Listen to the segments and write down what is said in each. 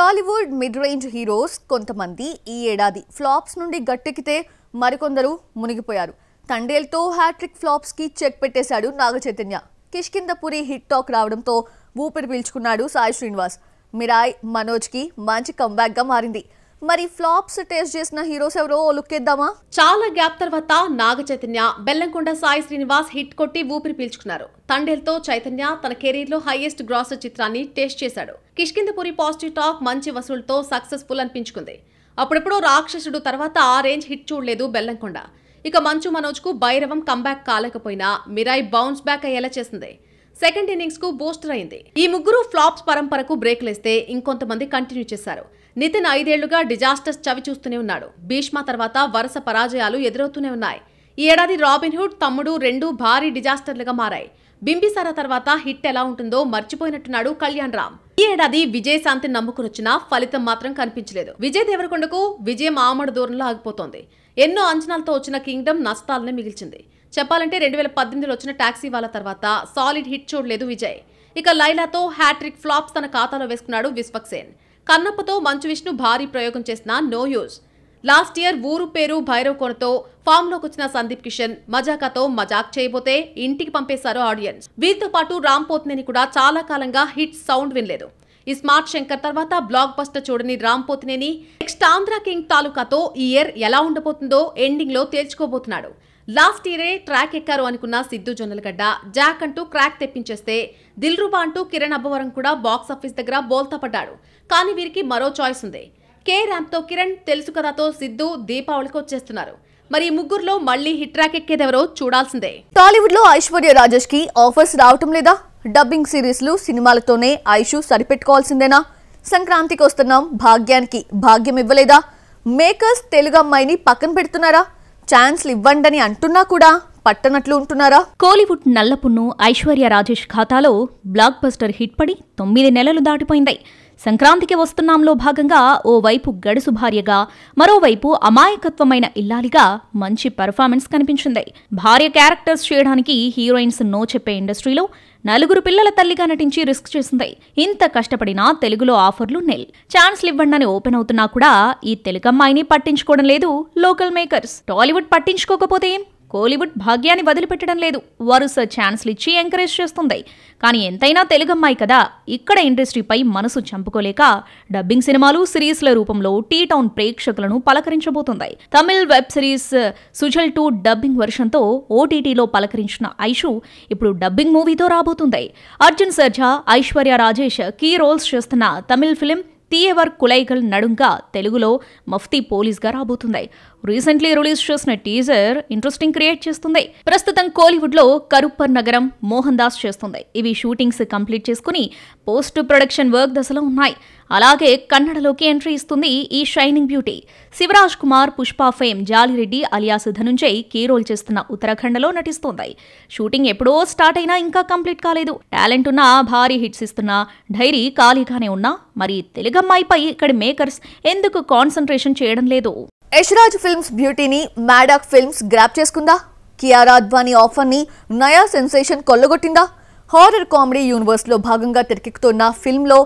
Tollywood mid range heroes కొంతమంది ఈ ఏడాది ఫ్లాప్స్ నుండి గట్టెక్కితే మరికొందరు మునిగిపోయారు. తండేల్తో హ్యాట్రిక్ ఫ్లాప్స్ కి చెక్ పెట్టేశాడు నాగ చైతన్య. కిష్కింధపురి హిట్ టాక్ రావడంతో ఊపిరి పీల్చుకున్నాడు సాయి శ్రీనివాస్. మిరాయ్ మనోజ్ కి మంచి కంబ్యాక్ గా మారింది. మరి ఫ్లాప్స్ టేస్ట్ చేసిన హీరోస్ ఎవరో లుక్కేద్దామా? చాలా గ్యాప్ తర్వాత నాగ చైతన్య, బెల్లంకొండ సాయి శ్రీనివాస్ హిట్ కొట్టి ఊపిరి పీల్చుకున్నారు. తండేల్తో చైతన్య తన కెరీర్ లో హైయెస్ట్ గ్రాసర్ చిత్రాన్ని టేస్ట్ చేశాడు. కిష్కింధపురి పాజిటివ్ టాక్ మంచి వసూలుతో సక్సెస్ఫుల్ అనిపించుకుంది. అప్పుడెప్పుడో రాక్షసుడు తర్వాత ఆ రేంజ్ హిట్ చూడలేదు బెల్లంకొండ. ఇక మంచు మనోజ్ కు Bhairavam comeback కాలేకపోయినా Mirai bounce back అయ్యేలా చేసింది. సెకండ్ ఇన్నింగ్స్ కు బూస్టర్ అయింది. ఈ ముగ్గురు ఫ్లాప్స్ పరంపరకు బ్రేక్ లేస్తే ఇంకొంతమంది కంటిన్యూ చేశారు. నితిన్ 5 ఏళ్లుగా డిజాస్టర్స్ చవి చూస్తూనే ఉన్నాడు. భీష్మ తర్వాత వరుస పరాజయాలు ఎదురవుతూనే ఉన్నాయి. ఈ ఏడాది రాబిన్ హుడ్, తమ్ముడు 2 భారీ డిజాస్టర్లుగా మారాయి. బింబిసార తర్వాత హిట్ ఎలా ఉంటుందో మర్చిపోయినట్టున్నాడు కళ్యాణ్ రామ్. ఈ ఏడాది విజయశాంతిని నమ్ముకునొచ్చినా ఫలితం మాత్రం కనిపించలేదు. విజయ్ దేవరకొండకు విజయం ఆమడు దూరంలో ఆగిపోతోంది. ఎన్నో అంచనాలతో వచ్చిన కింగ్డమ్ నష్టాలనే మిగిల్చింది. చెప్పాలంటే 2018లో వచ్చిన టాక్సీ వాళ్ళ తర్వాత సాలిడ్ హిట్ చూడలేదు విజయ్. ఇక లైలాతో హ్యాట్రిక్ ఫ్లాప్స్ తన ఖాతాలో వేసుకున్నాడు విశ్వక్సేన్. కన్నప్పతో మంచు విష్ణు భారీ ప్రయోగం చేసిన నో యూజ్. లాస్ట్ ఇయర్ ఊరు పేరు భైరవ్ కోనతో ఫామ్ లోకి వచ్చిన సందీప్ కిషన్ మజాకాతో మజాక్ చేయబోతే ఇంటికి పంపేశారు ఆడియన్స్. వీరితో పాటు రామ్ పోతినేని కూడా చాలా కాలంగా హిట్ సౌండ్ వినలేదు. ఈ స్మార్ట్ శంకర్ తర్వాత బ్లాక్ బస్టర్ చూడని రామ్ పోతినేని నెక్స్ట్ ఆంధ్ర కింగ్ తాలూకాతో ఈ ఇయర్ ఎలా ఉండబోతుందో ఎండింగ్ లో తేల్చుకోబోతున్నాడు. లాస్ట్ ఇయరే ట్రాక్ ఎక్కారు అనుకున్న సిద్ధు జొన్నలగడ్డ జాక్ అంటూ క్రాక్ తెప్పించేస్తే దిల్రుబా అంటూ కిరణ్ అబ్బవరం కూడా బాక్సాఫీస్ దగ్గర బోల్తా పడ్డాడు. కానీ వీరికి మరో చాయిస్ ఉంది. కే ర్యాంప్తో కిరణ్, తెలుసు కథతో సిద్ధు దీపావళికి వచ్చేస్తున్నారు. మరి ఈ ముగ్గురులో మళ్లీ హిట్ ట్రాక్ ఎక్కేదెవరో చూడాల్సిందే. టాలీవుడ్ లో ఐశ్వర్య రాజేష్ కి ఆఫర్స్ రావటం లేదా? డబ్బింగ్ సిరీస్లు సినిమాలతోనే ఐషు సరిపెట్టుకోవాల్సిందేనా? సంక్రాంతికి వస్తున్నాం, భాగ్యానికి భాగ్యం ఇవ్వలేదా? మేకర్స్ తెలుగు అమ్మాయిని పక్కన పెడుతున్నారా? ఛాన్స్లు ఇవ్వండని అంటున్నా కూడా పట్టనట్లు ఉంటున్నారా? కోలీవుడ్ నల్లపున్ను ఐశ్వర్య రాజేష్ ఖాతాలో బ్లాక్ బస్టర్ హిట్ పడి 9 నెలలు దాటిపోయింది. సంక్రాంతికి వస్తున్నాంలో భాగంగా ఓవైపు గడుసు భార్యగా, మరోవైపు అమాయకత్వమైన ఇల్లాలిగా మంచి పెర్ఫార్మెన్స్ కనిపించింది. భార్య క్యారెక్టర్స్ చేయడానికి హీరోయిన్స్ నో చెప్పే ఇండస్ట్రీలో 4 పిల్లల తల్లిగా నటించి రిస్క్ చేసింది. ఇంత కష్టపడినా తెలుగులో ఆఫర్లు నెల్. ఛాన్స్లు ఇవ్వండని ఓపెన్ అవుతున్నా కూడా ఈ తెలుగమ్మాయిని పట్టించుకోవడం లేదు లోకల్ మేకర్స్. టాలీవుడ్ పట్టించుకోకపోతే కోలీవుడ్ భాగ్యాన్ని వదిలిపెట్టడం లేదు. వరుస ఛాన్స్లు ఇచ్చి ఎంకరేజ్ చేస్తుంది. కానీ ఎంతైనా తెలుగమ్మాయి కదా, ఇక్కడ ఇండస్ట్రీపై మనసు చంపుకోలేక డబ్బింగ్ సినిమాలు, సిరీస్ల రూపంలో టీ టౌన్ ప్రేక్షకులను పలకరించబోతుంది. Tamil web series Suzhal 2 dubbing వెర్షన్తో ఓటీటీలో పలకరించిన ఐషు ఇప్పుడు డబ్బింగ్ మూవీతో రాబోతుంది. అర్జున్ సర్జా, ఐశ్వర్య రాజేష్ కీ రోల్స్ చేస్తున్న తమిళ్ ఫిలిం తీయవర్ కులైగల్ నడుంగా తెలుగులో మఫ్తీ పోలీస్గా రాబోతుంది. రీసెంట్లీ రిలీజ్ చేసిన టీజర్ ఇంట్రెస్టింగ్ క్రియేట్ చేస్తుంది. ప్రస్తుతం కోలీవుడ్లో కరుప్పర్ నగరం మోహన్ దాస్ చేస్తుంది. ఇవి షూటింగ్స్ కంప్లీట్ చేసుకుని పోస్ట్ ప్రొడక్షన్ వర్క్ దశలో ఉన్నాయి. అలాగే కన్నడలోకి ఎంట్రీ ఇస్తుంది ఈ shining beauty. Shivaraj Kumar, Pushpa fame Jalireddy alias Dhananjay key role చేస్తున్న ఉత్తరాఖండ్లో నటిస్తోంది. షూటింగ్ ఎప్పుడో స్టార్ట్ అయినా ఇంకా కంప్లీట్ కాలేదు. టాలెంట్ ఉన్న భారీ హిట్స్ ఇస్తున్న ధైర్య ఖాళీగానే ఉన్నా మరి తెలుగమ్మాయిపై ఇక్కడి మేకర్స్ ఎందుకు కాన్సంట్రేషన్ చేయడం లేదు? యశ్రాజ్ ఫిల్మ్స్ బ్యూటీని మ్యాడాక్ ఫిల్మ్స్ గ్రాప్ చేసుకుందా? కియారా అద్వానీ ఆఫర్ ని నయా సెన్సేషన్ కొల్లగొట్టిందా? హారర్ కామెడీ యూనివర్స్ లో భాగంగా తెరకెక్కుతున్న ఫిల్మ్ లో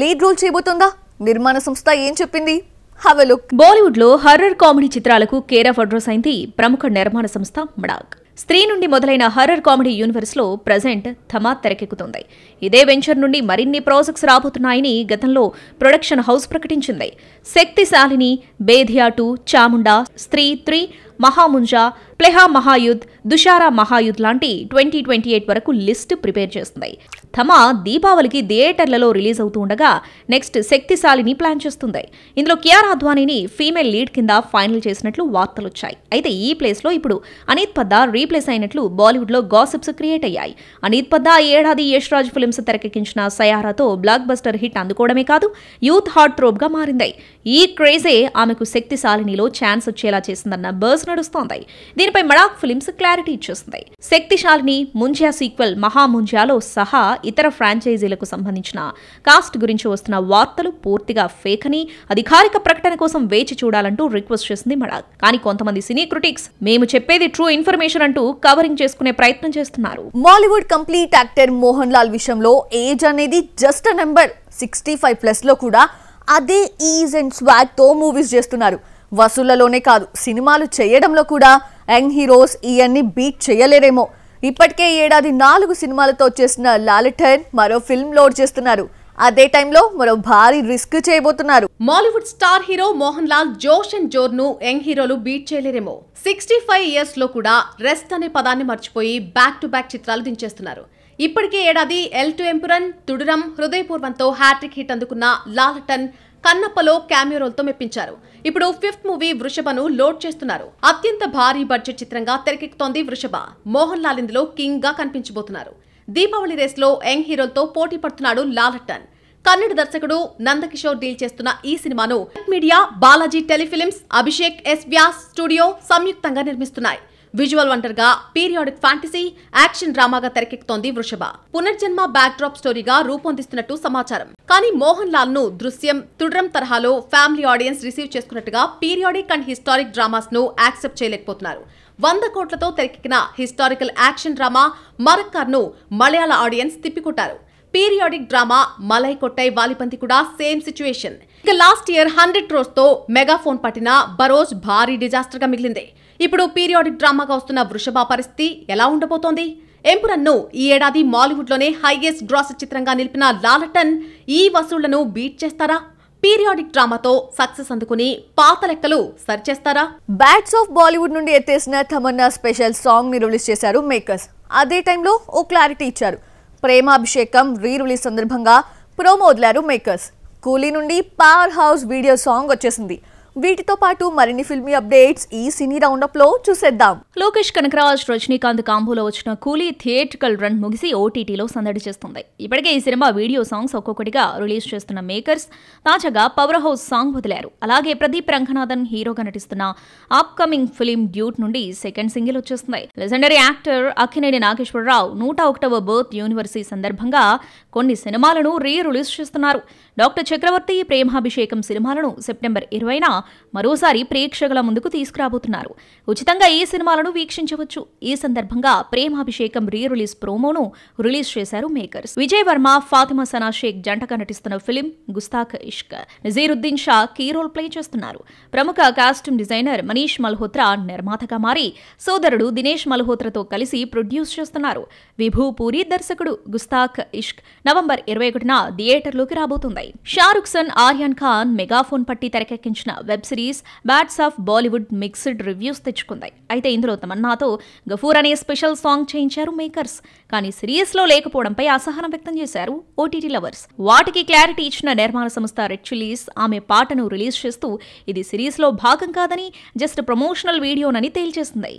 లీడ్ రోల్ చేయబోతుందా? నిర్మాణ సంస్థ ఏం చెప్పింది? Have a look. బాలీవుడ్ లో హర్రర్ కామెడీ చిత్రాలకు కేర్ ఆఫ్ అడ్రస్ అయింది ప్రముఖ నిర్మాణ సంస్థ మడాక్. స్త్రీ నుండి మొదలైన హర్రర్ కామెడీ యూనివర్స్ లో ప్రెజెంట్ థమాత్ తెరకెక్కుతుంది. ఇదే వెంచర్ నుండి మరిన్ని ప్రాజెక్ట్స్ రాబోతున్నాయని గతంలో ప్రొడక్షన్ హౌస్ ప్రకటించింది. శక్తిశాలిని, బేధియా 2, చాముండా, స్త్రీ 3, మహాముంజా, ప్లెహా మహాయుద్, దుషారా మహాయుద్ లాంటి 2028 వరకు లిస్ట్ ప్రిపేర్ చేస్తుంది. థమా దీపావళికి థియేటర్లలో రిలీజ్ అవుతూ ఉండగా నెక్స్ట్ శక్తిశాలిని ప్లాన్ చేస్తుంది. ఇందులో కియారా అద్వానీని ఫీమేల్ లీడ్ కింద ఫైనల్ చేసినట్లు వార్తలొచ్చాయి. అయితే ఈ ప్లేస్ లో ఇప్పుడు అనీత్ పద్దా రీప్లేస్ అయినట్లు బాలీవుడ్ లో గాసిప్స్ క్రియేట్ అయ్యాయి. అనీత్ పద్దా ఈ ఏడాది యశ్రాజ్ ఫిల్మ్స్ తెరకెక్కించిన సయారాతో బ్లాక్ బస్టర్ హిట్ అందుకోవడమే కాదు, యూత్ హార్ట్ థ్రోబ్ గా మారింది. ఈ క్రేజే ఆమెకు శక్తిశాలినిలో ఛాన్స్ వచ్చేలా చేసిందన్న బర్స్ నడుస్తోంది. దీనిపై మడాక్ ఫిల్మ్స్ క్లారిటీ ఇచ్చేస్తుంది. శక్తిశాలిని, ముంజియా సీక్వెల్ మహాముంజియాలో సహా ఇతర ఫ్రాంచైజీలకు సంబంధించిన కాస్ట్ గురించి వస్తున్న వార్తలు పూర్తిగా ఫేక్ అని అధికారిక ప్రకటన కోసం వేచి చూడాలంటూ రిక్వెస్ట్ చేసింది మడాక్. కానీ కొంతమంది సినీ క్రిటిక్స్ మేము చెప్పేది ట్రూ ఇన్ఫర్మేషన్ అంటూ కవరింగ్ చేసుకునే ప్రయత్నం చేస్తున్నారు. బాలీవుడ్ కంప్లీట్ యాక్టర్ మోహన్ లాల్ విషయంలో ఏజ్ అనేది జస్ట్ నెంబర్. 65+ లో కూడా అదే ఈజ్ అండ్ స్వాగ్ తో మూవీస్ చేస్తున్నారు. వసూళ్లలోనే కాదు, సినిమాలు చేయడంలో కూడా యంగ్ హీరోస్ ఇవన్నీ బీట్ చేయలేరేమో. ఇప్పటికే ఈ ఏడాది 4 సినిమాలతో వచ్చేసిన లాలటన్ మరో ఫిల్మ్ లోడ్ చేస్తున్నారు. అదే టైంలో మరో భారీ రిస్క్ చేయబోతున్నారు. మాలీవుడ్ స్టార్ హీరో మోహన్ లాల్ జోష్ అండ్ జోర్ ను యంగ్ హీరోలు బీట్ చేయలేరేమో. 65 ఇయర్స్ లో కూడా రెస్ట్ అనే పదాన్ని మర్చిపోయి బ్యాక్ టు బ్యాక్ చిత్రాలు దించేస్తున్నారు. ఇప్పటికే ఏడాది ఎల్ టు ఎంపురన్, తుడురం, హృదయపూర్వంతో హ్యాట్రిక్ హిట్ అందుకున్న లాలటన్ కన్నప్పలో క్యామియో రోల్ తో మెప్పించారు. ఇప్పుడు 5th మూవీ వృషభను లోడ్ చేస్తున్నారు. అత్యంత భారీ బడ్జెట్ చిత్రంగా తెరకెక్కుతోంది వృషభ. మోహన్ లాల్ ఇందులో కింగ్ గా కనిపించబోతున్నారు. దీపావళి రేస్ లో యంగ్ హీరోలతో పోటీ పడుతున్నాడు లాలటన్. కన్నడ దర్శకుడు నందకిషోర్ డీల్ చేస్తున్న ఈ సినిమాను media, Balaji telefilms, Abhishek S Vyas studio సంయుక్తంగా నిర్మిస్తున్నాయి. విజువల్ వండర్ గా పీరియాడిక్ ఫ్యాంటసీ, యాక్షన్ డ్రామాగా తెరకెక్కుతోంది వృషభ. పునర్జన్మ బ్యాక్ డ్రాప్ స్టోరీగా రూపొందిస్తున్నట్టు సమాచారం. కానీ మోహన్ లాల్ ను దృశ్యం, తుడ్రం తరహాలో ఫ్యామిలీ ఆడియన్స్ రిసీవ్ చేసుకున్నట్టుగా పీరియాడిక్ అండ్ హిస్టారిక్ డ్రామాస్ ను యాక్సెప్ట్ చేయలేకపోతున్నారు. 100 కోట్లతో తెరకెక్కిన హిస్టారికల్ యాక్షన్ డ్రామా మరక్కర్ ను మలయాళ ఆడియన్స్ తిప్పికొట్టారు. Periodic drama Malaikottai Vaaliban కూడా సేమ్ సిచ్యువేషన్. ఇక లాస్ట్ ఇయర్ 100 crores తో మెగాఫోన్ పట్టిన బరోజ్ భారీ డిజాస్టర్ గా మిగిలింది. ఇప్పుడు పీరియాడిక్ డ్రామాగా వస్తున్న వృషభ పరిస్థితి ఎలా ఉండబోతోంది? ఎంపురన్ ను ఈ ఏడాది మాలీవుడ్ లోనే హైయెస్ట్ గ్రాస్ చిత్రంగా నిలిపిన లాలటన్ ఈ వసూళ్లను బీట్ చేస్తారా? పీరియాడిక్ డ్రామాతో సక్సెస్ అందుకుని పాత లెక్కలు సరిచేస్తారా? బ్యాట్స్ ఆఫ్ బాలీవుడ్ నుండి ఎత్తేసిన తమన్నా స్పెషల్ సాంగ్ ని రిలీజ్ చేశారు మేకర్స్. అదే టైంలో ఓ క్లారిటీ ఇచ్చారు. ప్రేమాభిషేకం రీ రిలీజ్ సందర్భంగా ప్రోమో వదిలారు మేకర్స్. కూలీ నుండి పవర్ హౌస్ వీడియో సాంగ్ వచ్చేసింది. వీటితో పాటు మరిన్ని ఫిల్మీ అప్డేట్స్ ఈ సినీ రౌండప్ లో చూసేద్దాం. లోకేష్ కనకరాజ్, రజనీకాంత్ కాంబోలో వచ్చిన కూలీ థియేట్రికల్ రన్ ముగిసి ఓటీటీలో సందడి చేస్తుంది. ఇప్పటికే ఈ సినిమా వీడియో సాంగ్స్ ఒక్కొక్కటిగా రిలీజ్ చేస్తున్న మేకర్స్ తాజాగా పవర్ హౌస్ సాంగ్ వదిలారు. అలాగే ప్రదీప్ రంగనాథన్ హీరోగా నటిస్తున్న అప్కమింగ్ ఫిలిం డ్యూట్ నుండి సెకండ్ సింగిల్ వచ్చేస్తుంది. లెజెండరీ యాక్టర్ అక్కినేని నాగేశ్వరరావు 101వ బర్త్ యూనివర్సరీ సందర్భంగా కొన్ని సినిమాలను రిలీజ్ చేస్తున్నారు. డాక్టర్ చక్రవర్తి, ప్రేమాభిషేకం సినిమాలను సెప్టెంబర్ 20న మరోసారి ప్రేక్షకుల ముందుకు తీసుకురాబోతున్నారు. ఉచితంగా ఈ సినిమాలను వీక్షించవచ్చు. ఈ సందర్భంగా ప్రేమాభిషేకం రిలీజ్ ప్రోమోను రిలీజ్ చేశారు మేకర్స్. విజయ్ వర్మ, ఫాతిమా సనా షేక్ జంటగా నటిస్తున్న film Gustaakh Ishq Naseeruddin Shah key role play చేస్తున్నారు. ప్రముఖ కాస్ట్యూమ్ డిజైనర్ మనీష్ మల్హోత్రా నిర్మాతగా మారి సోదరుడు దినేష్ మల్హోత్రాతో కలిసి ప్రొడ్యూస్ చేస్తున్నారు. విభూ పూరి దర్శకుడు. గుస్తాఖ్ ఇష్క్ నవంబర్ 21న థియేటర్లోకి రాబోతుంది. షారుఖ్ సన్ ఆర్యాన్ ఖాన్ మెగాఫోన్ పట్టి తెరకెక్కించిన web series bats of Bollywood mixed reviews తెచ్చుకుంది. అయితే ఇందులో తమన్నాతో గఫూర్ అనే స్పెషల్ సాంగ్ చేయించారు మేకర్స్. కానీ సిరీస్ లో లేకపోవడంపై అసహనం వ్యక్తం చేశారు ఓటీటీ లవర్స్. వాటికి క్లారిటీ ఇచ్చిన నిర్మాణ సంస్థ రెడ్ చిల్లీస్ ఆమె పాటను రిలీజ్ చేస్తూ ఇది సిరీస్ లో భాగం కాదని జస్ట్ ప్రమోషనల్ వీడియోనని తేల్చేసింది.